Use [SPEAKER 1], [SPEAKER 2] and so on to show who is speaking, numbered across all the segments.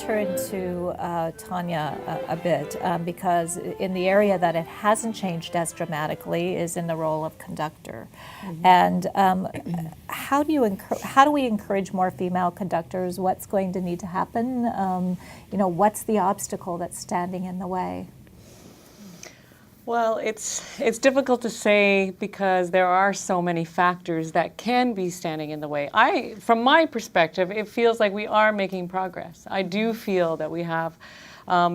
[SPEAKER 1] turn to Tanya a bit, because in the area that it hasn't changed as dramatically is in the role of conductor. Mm-hmm. And how do we encourage more female conductors? What's going to need to happen? What's the obstacle that's standing in the way?
[SPEAKER 2] Well, it's difficult to say because there are so many factors that can be standing in the way. From my perspective, it feels like we are making progress. I do feel that we have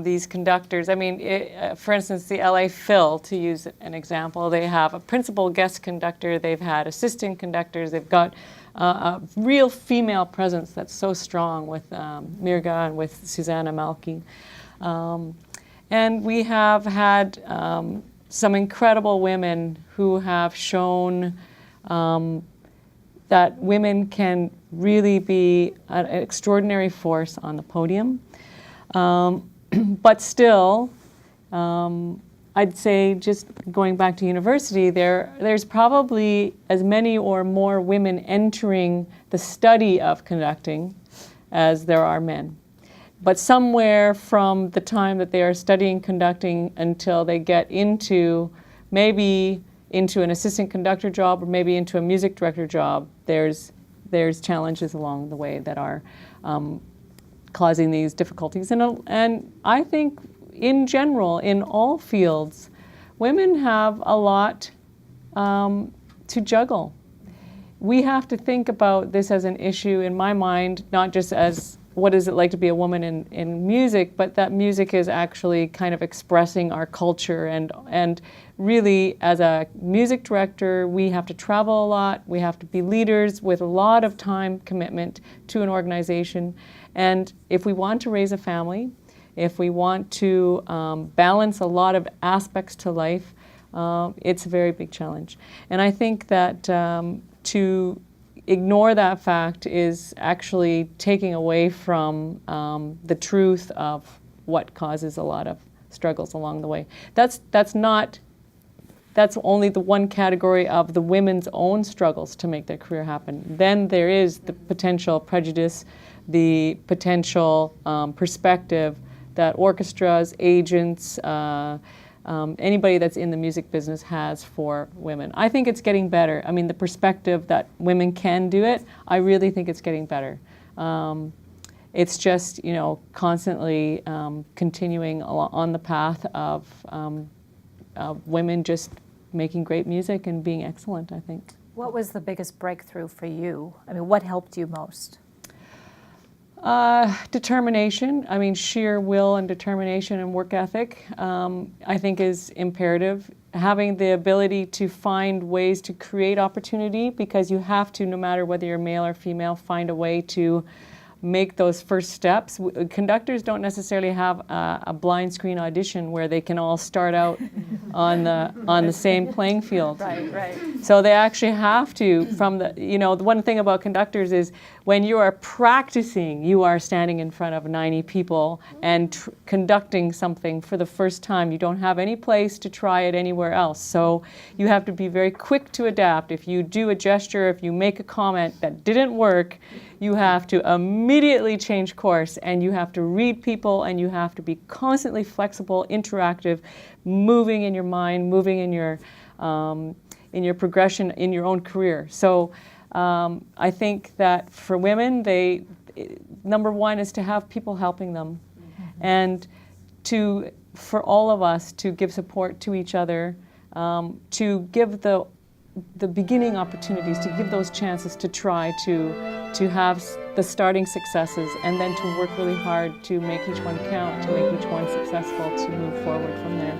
[SPEAKER 2] these conductors. I mean, for instance, the LA Phil, to use an example, they have a principal guest conductor, they've had assistant conductors, they've got a real female presence that's so strong with Mirga and with Susanna Malky. And we have had some incredible women who have shown that women can really be an extraordinary force on the podium. But still, I'd say just going back to university, there's probably as many or more women entering the study of conducting as there are men. But somewhere from the time that they are studying conducting until they get maybe into an assistant conductor job or maybe into a music director job, there's challenges along the way that are causing these difficulties. And I think in general, in all fields, women have a lot to juggle. We have to think about this as an issue, in my mind, not just as what is it like to be a woman in music, but that music is actually kind of expressing our culture. And really, as a music director, we have to travel a lot. We have to be leaders with a lot of time commitment to an organization. And if we want to raise a family, if we want to balance a lot of aspects to life, it's a very big challenge. And I think that to ignore that fact is actually taking away from the truth of what causes a lot of struggles along the way. That's only the one category of the women's own struggles to make their career happen. Then there is the potential prejudice, the potential perspective that orchestras, agents, anybody that's in the music business has for women. I think it's getting better. I mean, the perspective that women can do it, I really think it's getting better. It's just, constantly continuing on the path of women just making great music and being excellent, I think.
[SPEAKER 1] What was the biggest breakthrough for you? I mean, what helped you most?
[SPEAKER 2] Determination. I mean, sheer will and determination and work ethic, I think is imperative. Having the ability to find ways to create opportunity, because you have to, no matter whether you're male or female, find a way to make those first steps. Conductors don't necessarily have a blind screen audition where they can all start out on the same playing field.
[SPEAKER 1] Right.
[SPEAKER 2] So they actually have to, the one thing about conductors is when you are practicing, you are standing in front of 90 people and conducting something for the first time. You don't have any place to try it anywhere else. So you have to be very quick to adapt. If you do a gesture, if you make a comment that didn't work, you have to immediately change course, and you have to read people, and you have to be constantly flexible, interactive, moving in your mind, moving in your progression in your own career. So I think that for women, number one is to have people helping them, and for all of us to give support to each other, to give the beginning opportunities, to give those chances to try to have the starting successes, and then to work really hard to make each one count, to make each one successful, to move forward from there.